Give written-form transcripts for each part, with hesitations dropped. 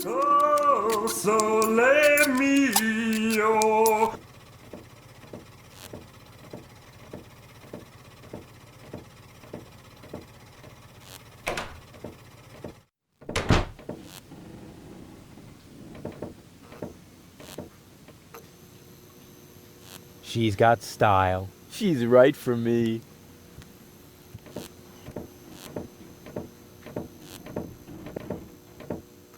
Oh, sole mio. She's got style. She's right for me.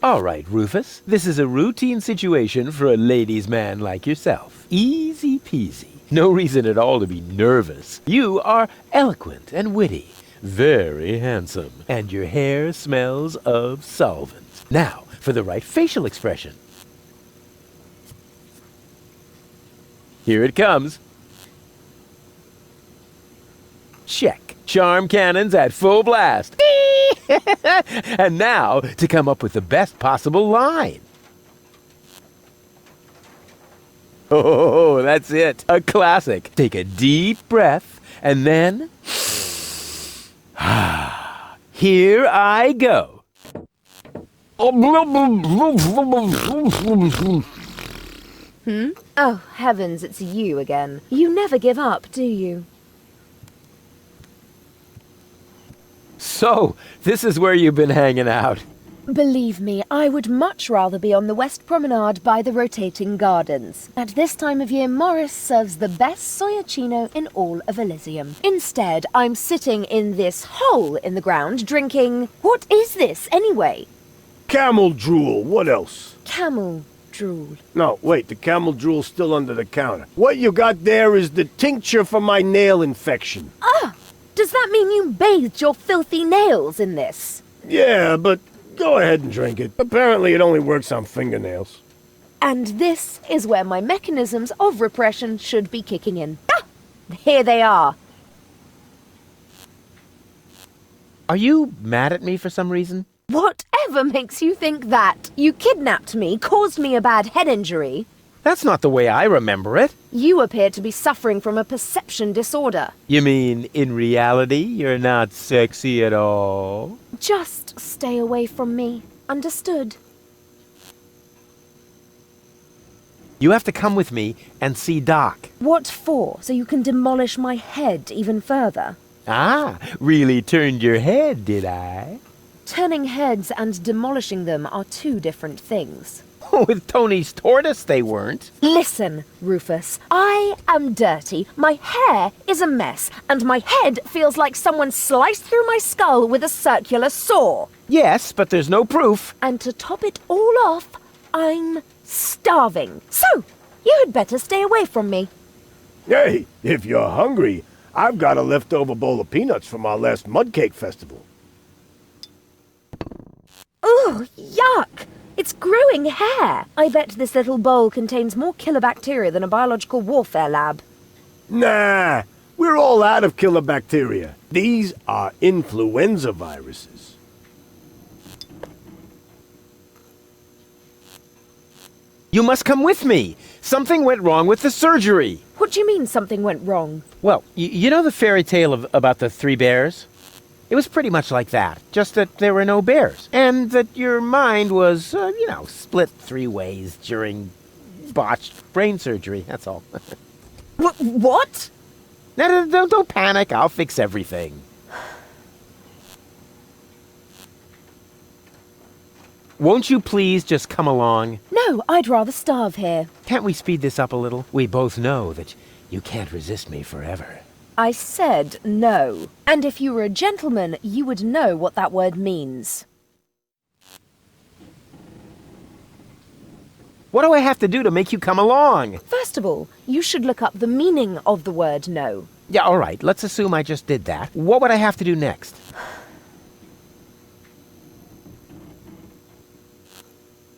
All right, Rufus. This is a routine situation for a ladies' man like yourself. Easy peasy. No reason at all to be nervous. You are eloquent and witty. Very handsome. And your hair smells of solvent. Now, for the right facial expression. Here it comes. Check. Charm cannons at full blast. And now, to come up with the best possible line. Oh, that's it. A classic. Take a deep breath, and then... Here I go. Oh, heavens, it's you again. You never give up, do you? So, this is where you've been hanging out. Believe me, I would much rather be on the West Promenade by the rotating gardens. At this time of year, Morris serves the best soyacino in all of Elysium. Instead, I'm sitting in this hole in the ground drinking... What is this, anyway? Camel drool, what else? Camel drool. No, wait, the camel drool's still under the counter. What you got there is the tincture for my nail infection. Ah! Does that mean you bathed your filthy nails in this? Yeah, but go ahead and drink it. Apparently it only works on fingernails. And this is where my mechanisms of repression should be kicking in. Ah! Here they are. Are you mad at me for some reason? Whatever makes you think that? You kidnapped me, caused me a bad head injury. That's not the way I remember it. You appear to be suffering from a perception disorder. You mean, in reality, you're not sexy at all? Just stay away from me. Understood? You have to come with me and see Doc. What for? So you can demolish my head even further? Ah, really turned your head, did I? Turning heads and demolishing them are two different things. With Tony's tortoise, they weren't. Listen, Rufus, I am dirty, my hair is a mess, and my head feels like someone sliced through my skull with a circular saw. Yes, but there's no proof. And to top it all off, I'm starving. So, you had better stay away from me. Hey, if you're hungry, I've got a leftover bowl of peanuts from our last mud cake festival. Ooh, yuck! It's growing hair. I bet this little bowl contains more killer bacteria than a biological warfare lab. Nah, we're all out of killer bacteria. These are influenza viruses. You must come with me. Something went wrong with the surgery. What do you mean something went wrong? Well, you know the fairy tale about the three bears? It was pretty much like that, just that there were no bears. And that your mind was, split three ways during botched brain surgery, that's all. What? No, don't panic, I'll fix everything. Won't you please just come along? No, I'd rather starve here. Can't we speed this up a little? We both know that you can't resist me forever. I said no. And if you were a gentleman, you would know what that word means. What do I have to do to make you come along? First of all, you should look up the meaning of the word no. Yeah, all right, let's assume I just did that. What would I have to do next?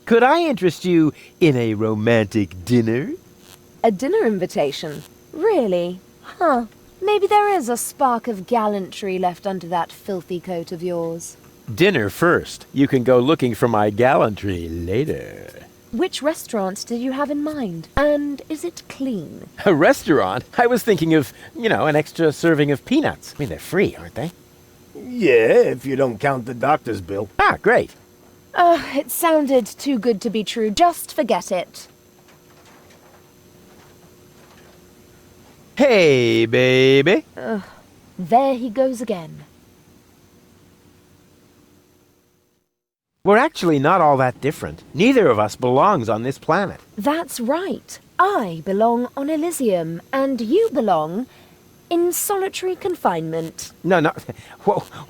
Could I interest you in a romantic dinner? A dinner invitation? Really? Huh. Maybe there is a spark of gallantry left under that filthy coat of yours. Dinner first. You can go looking for my gallantry later. Which restaurant did you have in mind? And is it clean? A restaurant? I was thinking of, an extra serving of peanuts. I mean, they're free, aren't they? Yeah, if you don't count the doctor's bill. Ah, great. It sounded too good to be true. Just forget it. Hey, baby. There he goes again. We're actually not all that different. Neither of us belongs on this planet. That's right. I belong on Elysium, and you belong in solitary confinement. No.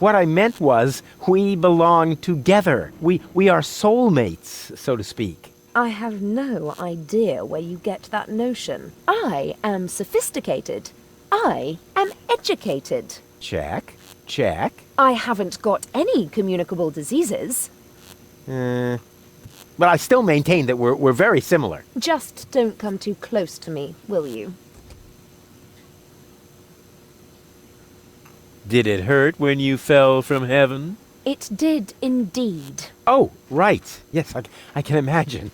What I meant was we belong together. We are soulmates, so to speak. I have no idea where you get that notion. I am sophisticated. I am educated. Check. I haven't got any communicable diseases. But I still maintain that we're very similar. Just don't come too close to me, will you? Did it hurt when you fell from heaven? It did indeed. Oh, right. Yes, I can imagine.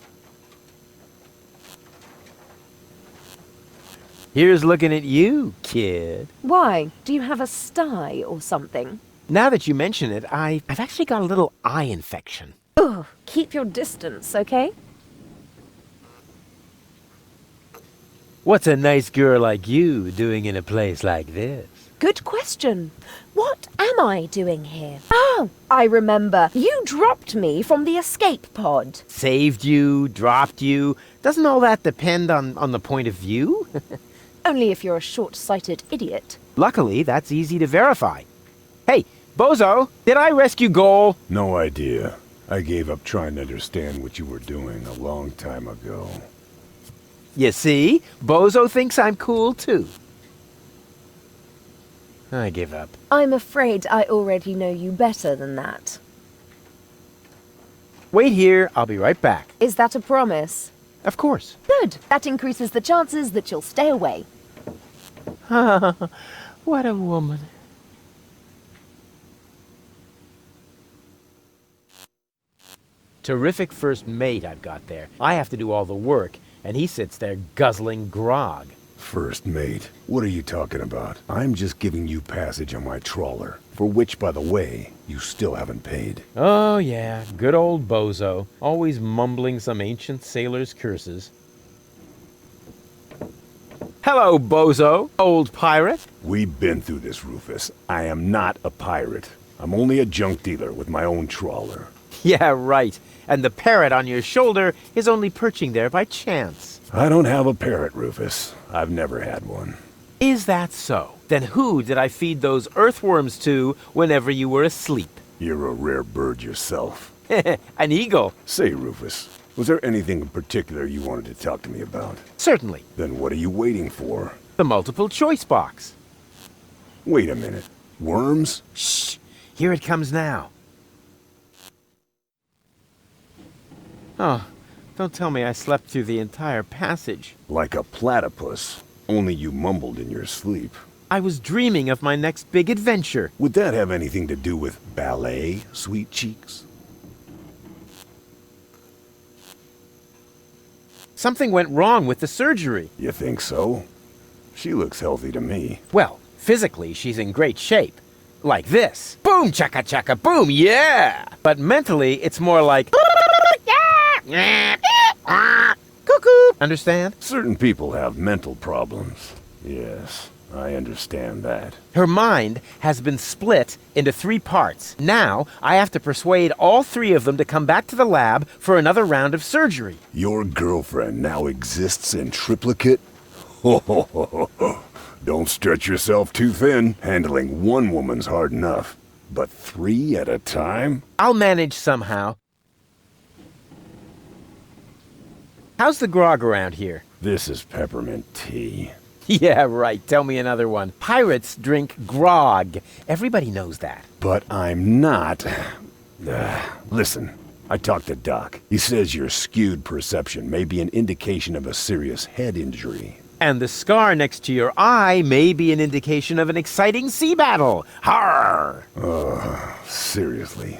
Here's looking at you, kid. Why? Do you have a sty or something? Now that you mention it, I've actually got a little eye infection. Ugh, keep your distance, okay? What's a nice girl like you doing in a place like this? Good question. What am I doing here? Oh, I remember. You dropped me from the escape pod. Saved you, dropped you. Doesn't all that depend on the point of view? Only if you're a short-sighted idiot. Luckily, that's easy to verify. Hey, Bozo, did I rescue Goal? No idea. I gave up trying to understand what you were doing a long time ago. You see? Bozo thinks I'm cool, too. I give up. I'm afraid I already know you better than that. Wait here, I'll be right back. Is that a promise? Of course. Good. That increases the chances that you'll stay away. What a woman. Terrific first mate I've got there. I have to do all the work, and he sits there guzzling grog. First mate, what are you talking about? I'm just giving you passage on my trawler, for which, by the way, you still haven't paid. Oh yeah, good old Bozo, always mumbling some ancient sailor's curses. Hello, Bozo, old pirate. We've been through this, Rufus. I am not a pirate. I'm only a junk dealer with my own trawler. Yeah, right. And the parrot on your shoulder is only perching there by chance. I don't have a parrot, Rufus. I've never had one. Is that so? Then who did I feed those earthworms to whenever you were asleep? You're a rare bird yourself. An eagle. Say, Rufus, was there anything in particular you wanted to talk to me about? Certainly. Then what are you waiting for? The multiple choice box. Wait a minute. Worms? Shh. Here it comes now. Oh, don't tell me I slept through the entire passage. Like a platypus. Only you mumbled in your sleep. I was dreaming of my next big adventure. Would that have anything to do with ballet, sweet cheeks? Something went wrong with the surgery. You think so? She looks healthy to me. Well, physically, she's in great shape. Like this. Boom, chaka chaka, boom, yeah! But mentally, it's more like... Cuckoo! Understand? Certain people have mental problems. Yes, I understand that. Her mind has been split into 3 parts. Now, I have to persuade all 3 of them to come back to the lab for another round of surgery. Your girlfriend now exists in triplicate? Don't stretch yourself too thin. Handling one woman's hard enough. But 3 at a time? I'll manage somehow. How's the grog around here? This is peppermint tea. Yeah, right. Tell me another one. Pirates drink grog. Everybody knows that. But I'm not. Listen, I talked to Doc. He says your skewed perception may be an indication of a serious head injury. And the scar next to your eye may be an indication of an exciting sea battle. Harr! Seriously.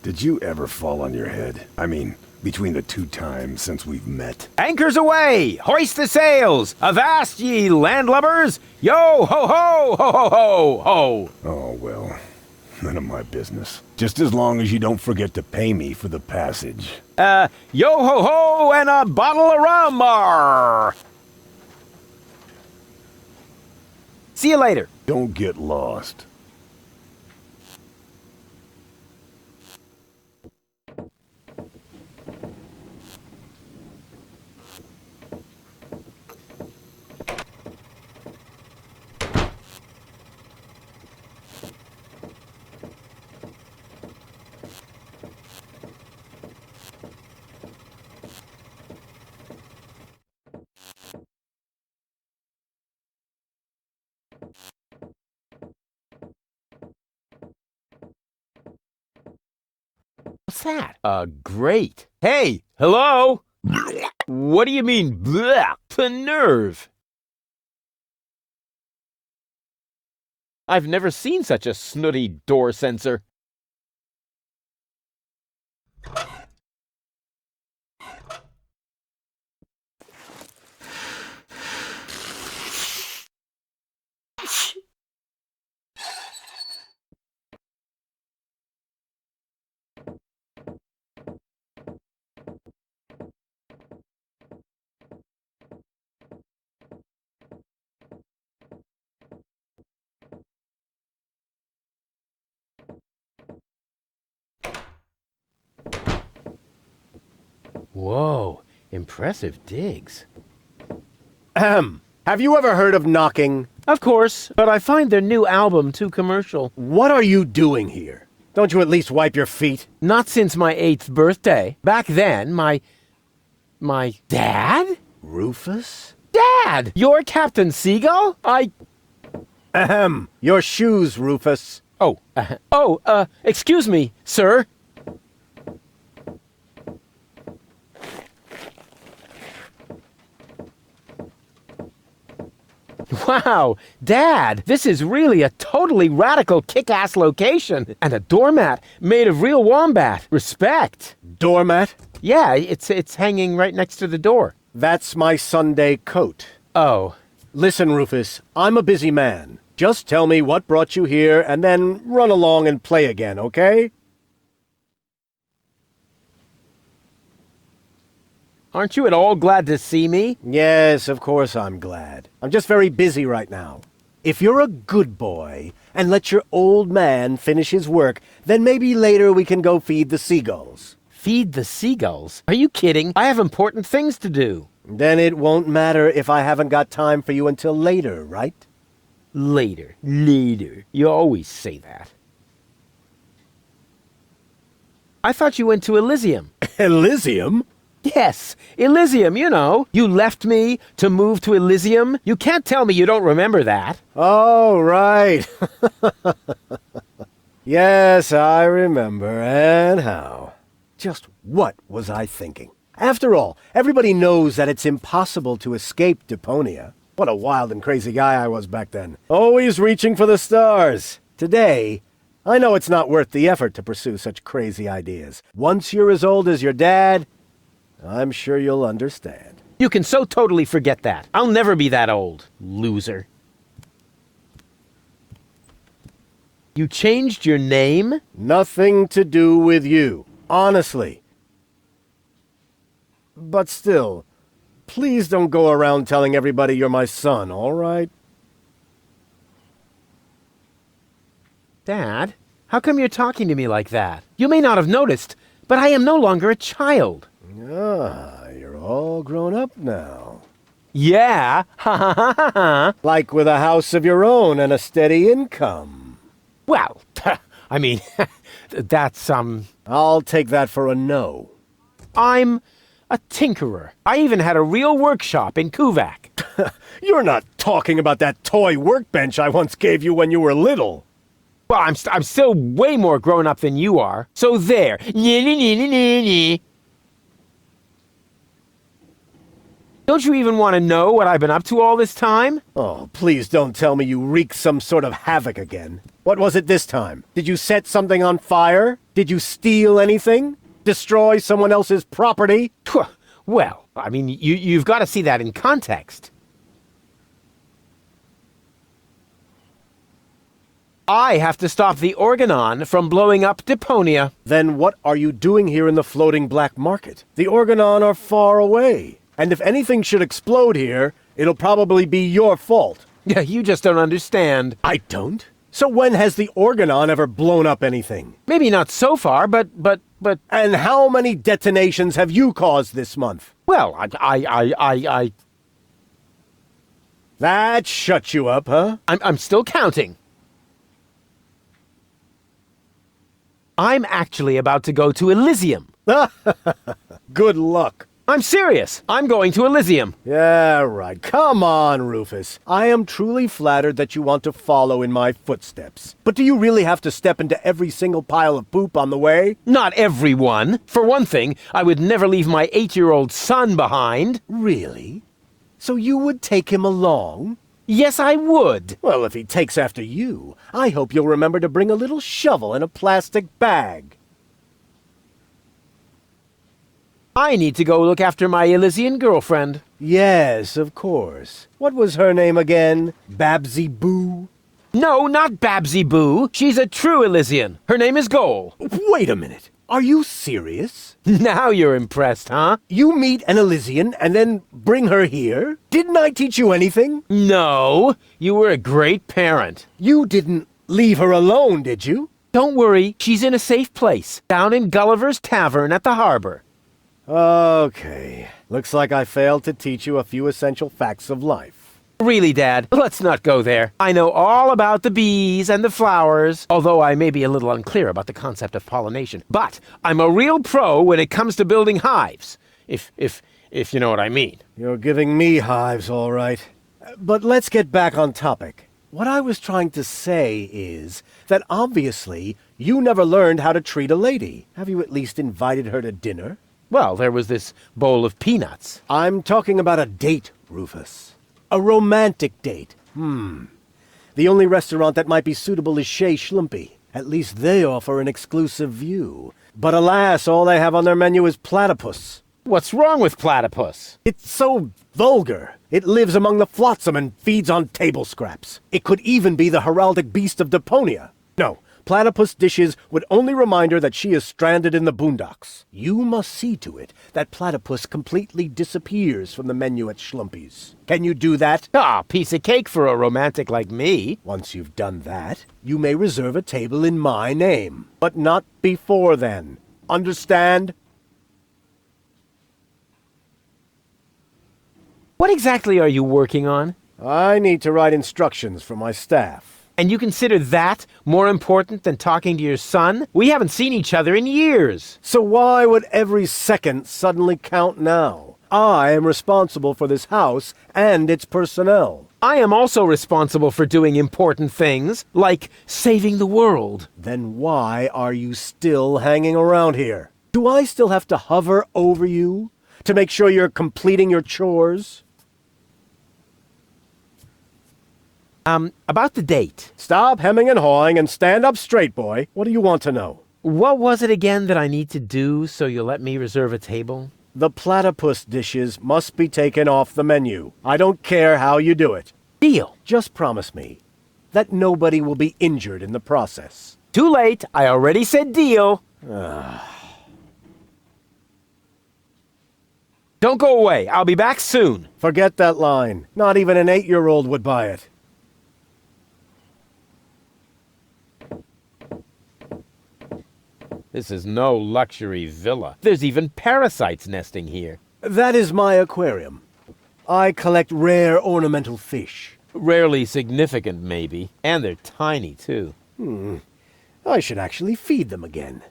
Did you ever fall on your head? I mean, between the 2 times since we've met. Anchors away! Hoist the sails! Avast ye landlubbers! Yo ho ho ho ho ho ho! Oh, well. None of my business. Just as long as you don't forget to pay me for the passage. Yo-ho-ho and a bottle of rum! Arr! See you later. Don't get lost. What's that? Great. Hey, hello? What do you mean, bleh? The nerve. I've never seen such a snooty door censor. Whoa, impressive digs. Ahem. Have you ever heard of knocking? Of course, but I find their new album too commercial. What are you doing here? Don't you at least wipe your feet? Not since my 8th birthday. Back then, my dad? Rufus? Dad! You're Captain Seagull? Ahem. Your shoes, Rufus. Excuse me, sir. Wow, Dad, this is really a totally radical kick-ass location. And a doormat made of real wombat. Respect. Doormat? Yeah, it's hanging right next to the door. That's my Sunday coat. Oh. Listen, Rufus, I'm a busy man. Just tell me what brought you here and then run along and play again, okay? Aren't you at all glad to see me? Yes, of course I'm glad. I'm just very busy right now. If you're a good boy and let your old man finish his work, then maybe later we can go feed the seagulls. Feed the seagulls? Are you kidding? I have important things to do. Then it won't matter if I haven't got time for you until later, right? Later. You always say that. I thought you went to Elysium. Elysium? Yes, Elysium, you know. You left me to move to Elysium. You can't tell me you don't remember that. Oh, right. Yes, I remember. And how? Just what was I thinking? After all, everybody knows that it's impossible to escape Deponia. What a wild and crazy guy I was back then. Always reaching for the stars. Today, I know it's not worth the effort to pursue such crazy ideas. Once you're as old as your dad, I'm sure you'll understand. You can so totally forget that. I'll never be that old, loser. You changed your name? Nothing to do with you, honestly. But still, please don't go around telling everybody you're my son, all right? Dad, how come you're talking to me like that? You may not have noticed, but I am no longer a child. Ah, you're all grown up now. Yeah, ha ha ha ha ha. Like with a house of your own and a steady income. Well, I mean, that's, I'll take that for a no. I'm a tinkerer. I even had a real workshop in Kuvak. You're not talking about that toy workbench I once gave you when you were little. Well, I'm still way more grown up than you are. So there. Don't you even want to know what I've been up to all this time? Oh, please don't tell me you wreaked some sort of havoc again. What was it this time? Did you set something on fire? Did you steal anything? Destroy someone else's property? Well, I mean, you've got to see that in context. I have to stop the Organon from blowing up Deponia. Then what are you doing here in the floating black market? The Organon are far away. And if anything should explode here, it'll probably be your fault. Yeah, you just don't understand. I don't? So when has the Organon ever blown up anything? Maybe not so far, but... And how many detonations have you caused this month? Well, That shut you up, huh? I'm still counting. I'm actually about to go to Elysium. Good luck. I'm serious. I'm going to Elysium. Yeah, right. Come on, Rufus. I am truly flattered that you want to follow in my footsteps. But do you really have to step into every single pile of poop on the way? Not everyone. For one thing, I would never leave my 8-year-old son behind. Really? So you would take him along? Yes, I would. Well, if he takes after you, I hope you'll remember to bring a little shovel in a plastic bag. I need to go look after my Elysian girlfriend. Yes, of course. What was her name again? Babsy Boo? No, not Babsy Boo. She's a true Elysian. Her name is Goal. Wait a minute. Are you serious? Now you're impressed, huh? You meet an Elysian and then bring her here? Didn't I teach you anything? No, you were a great parent. You didn't leave her alone, did you? Don't worry, she's in a safe place, down in Gulliver's Tavern at the harbor. Okay. Looks like I failed to teach you a few essential facts of life. Really, Dad, let's not go there. I know all about the bees and the flowers, although I may be a little unclear about the concept of pollination. But I'm a real pro when it comes to building hives, if you know what I mean. You're giving me hives, all right. But let's get back on topic. What I was trying to say is that obviously you never learned how to treat a lady. Have you at least invited her to dinner? Well, there was this bowl of peanuts. I'm talking about a date, Rufus. A romantic date. The only restaurant that might be suitable is Chez Schlumpy. At least they offer an exclusive view. But alas, all they have on their menu is platypus. What's wrong with platypus? It's so vulgar. It lives among the flotsam and feeds on table scraps. It could even be the heraldic beast of Deponia. No. Platypus dishes would only remind her that she is stranded in the boondocks. You must see to it that Platypus completely disappears from the menu at Schlumpy's. Can you do that? Ah, piece of cake for a romantic like me. Once you've done that, you may reserve a table in my name. But not before then. Understand? What exactly are you working on? I need to write instructions for my staff. And you consider that more important than talking to your son? We haven't seen each other in years. So why would every second suddenly count now? I am responsible for this house and its personnel. I am also responsible for doing important things, like saving the world. Then why are you still hanging around here? Do I still have to hover over you to make sure you're completing your chores? About the date. Stop hemming and hawing and stand up straight, boy. What do you want to know? What was it again that I need to do so you'll let me reserve a table? The platypus dishes must be taken off the menu. I don't care how you do it. Deal. Just promise me that nobody will be injured in the process. Too late. I already said deal. Don't go away. I'll be back soon. Forget that line. Not even an 8-year-old would buy it. This is no luxury villa. There's even parasites nesting here. That is my aquarium. I collect rare ornamental fish. Rarely significant, maybe. And they're tiny, too. I should actually feed them again.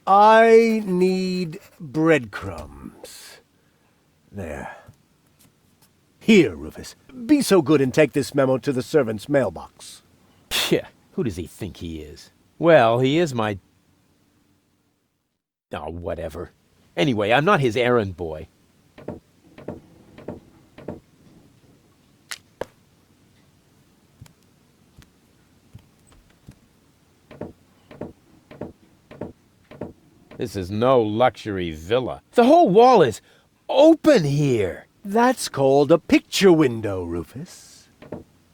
I need breadcrumbs. There. Here, Rufus. Be so good and take this memo to the servant's mailbox. Yeah, who does he think he is? Well, he is my... Oh, whatever. Anyway, I'm not his errand boy. This is no luxury villa. The whole wall is open here. That's called a picture window, Rufus.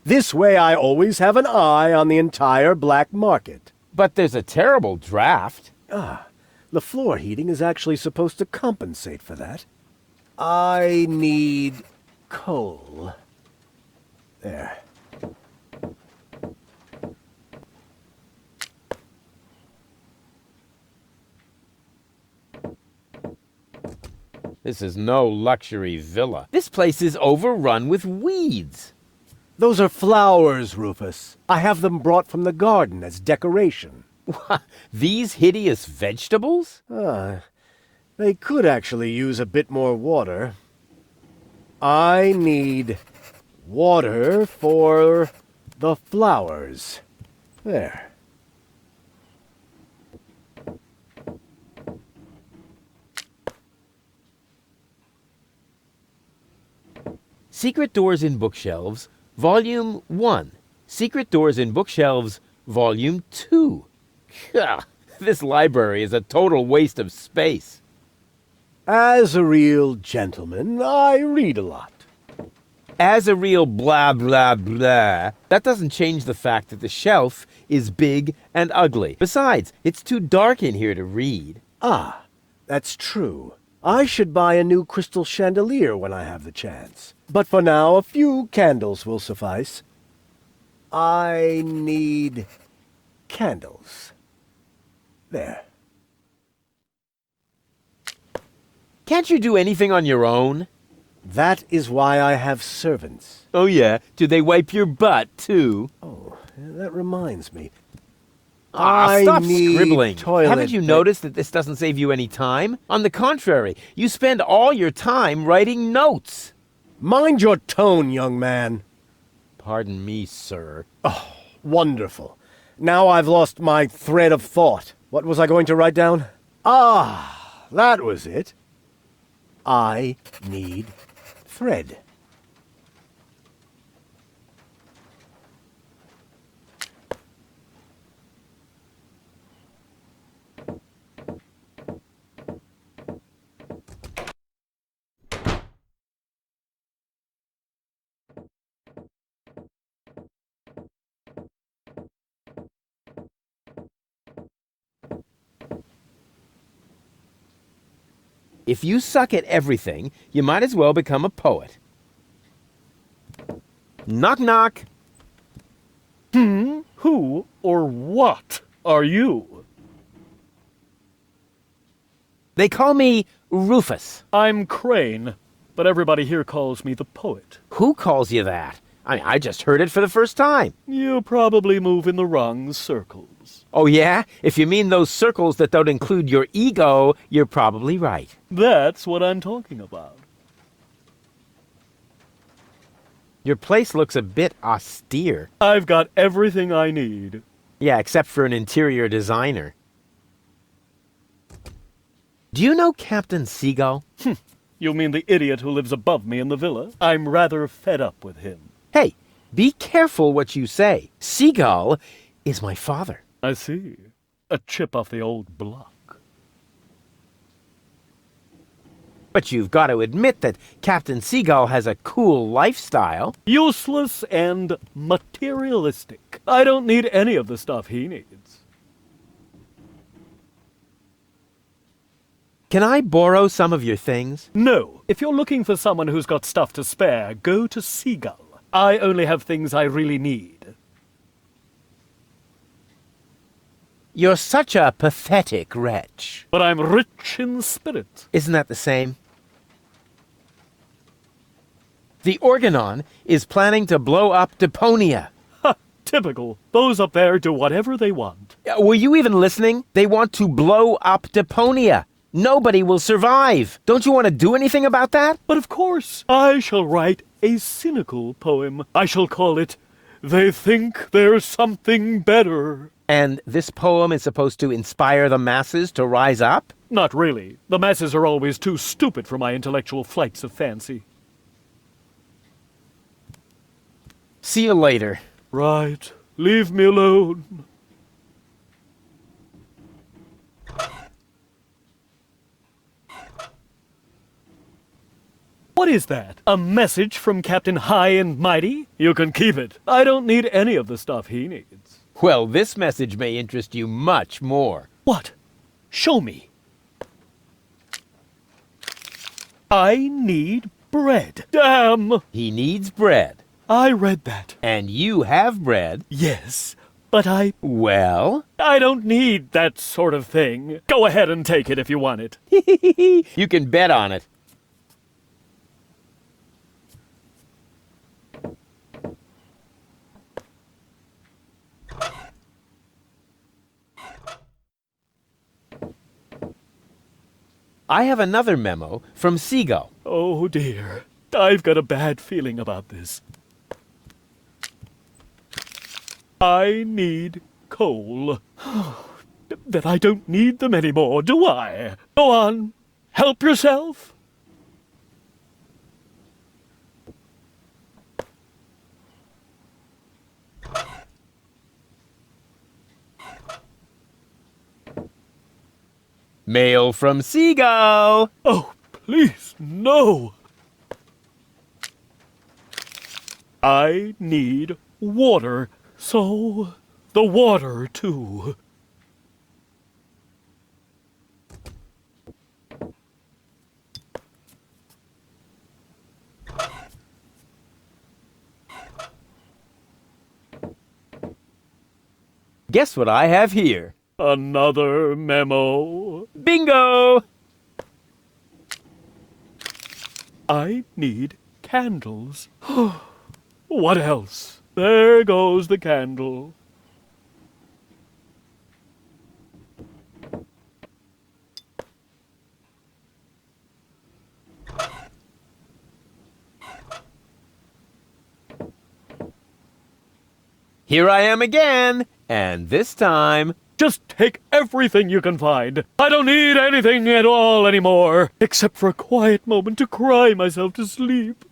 This way I always have an eye on the entire black market. But there's a terrible draft. The floor heating is actually supposed to compensate for that. I need coal. There. This is no luxury villa. This place is overrun with weeds. Those are flowers, Rufus. I have them brought from the garden as decoration. These hideous vegetables? They could actually use a bit more water. I need water for the flowers. There. Secret Doors in Bookshelves, Volume 1. Secret Doors in Bookshelves, Volume 2. Gah, this library is a total waste of space. As a real gentleman, I read a lot. As a real blah blah blah, that doesn't change the fact that the shelf is big and ugly. Besides, it's too dark in here to read. Ah, that's true. I should buy a new crystal chandelier when I have the chance. But for now, a few candles will suffice. I need candles. There. Can't you do anything on your own? That is why I have servants. Oh yeah? Do they wipe your butt, too? Oh, that reminds me. Stop need scribbling. toilet Haven't you noticed that this doesn't save you any time? On the contrary, you spend all your time writing notes. Mind your tone, young man. Pardon me, sir. Oh, wonderful. Now I've lost my thread of thought. What was I going to write down? Ah, that was it. I need thread. If you suck at everything, you might as well become a poet. Knock knock. Who or what are you? They call me Rufus. I'm Crane, but everybody here calls me the poet. Who calls you that? I just heard it for the first time. You probably move in the wrong circles. Oh yeah? If you mean those circles that don't include your ego, you're probably right. That's what I'm talking about. Your place looks a bit austere. I've got everything I need. Yeah, except for an interior designer. Do you know Captain Seagull? You mean the idiot who lives above me in the villa? I'm rather fed up with him. Hey, be careful what you say. Seagull is my father. I see. A chip off the old block. But you've got to admit that Captain Seagull has a cool lifestyle. Useless and materialistic. I don't need any of the stuff he needs. Can I borrow some of your things? No. If you're looking for someone who's got stuff to spare, go to Seagull. I only have things I really need. You're such a pathetic wretch. But I'm rich in spirit. Isn't that the same? The Organon is planning to blow up Deponia. Ha! Typical. Those up there do whatever they want. Were you even listening? They want to blow up Deponia. Nobody will survive. Don't you want to do anything about that? But of course, I shall write a cynical poem. I shall call it, "They Think There's Something Better." And this poem is supposed to inspire the masses to rise up? Not really. The masses are always too stupid for my intellectual flights of fancy. See you later. Right. Leave me alone. What What is that? A message from Captain High and Mighty? You can keep it. I don't need any of the stuff he needs. Well, this message may interest you much more. What? Show me. I need bread. Damn! He needs bread. I read that. And you have bread. Yes, but Well? I don't need that sort of thing. Go ahead and take it if you want it. You can bet on it. I have another memo from Seagull. Oh dear. I've got a bad feeling about this. I need coal. Then I don't need them anymore, do I? Go on. Help yourself. Mail from Seagull. Oh, please, no. I need water, so the water too. Guess what I have here? Another memo. Bingo! I need candles. What else? There goes the candle. Here I am again, and this time... Just take everything you can find. I don't need anything at all anymore, except for a quiet moment to cry myself to sleep.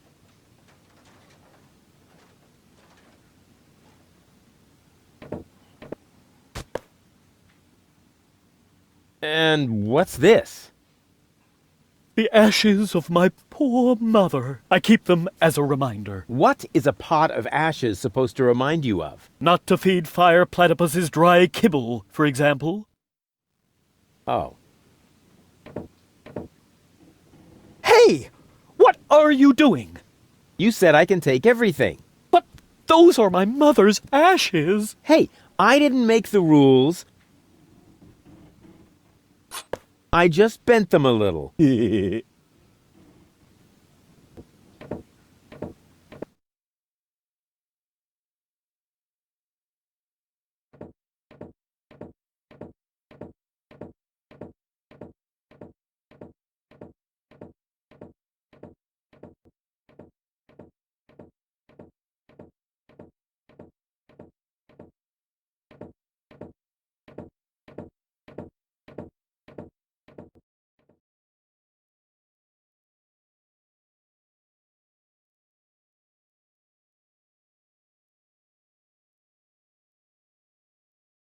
And what's this? The ashes of my poor mother. I keep them as a reminder. What is a pot of ashes supposed to remind you of? Not to feed fire platypus's dry kibble, for example. Oh. Hey! What are you doing? You said I can take everything. But those are my mother's ashes. Hey, I didn't make the rules. I just bent them a little.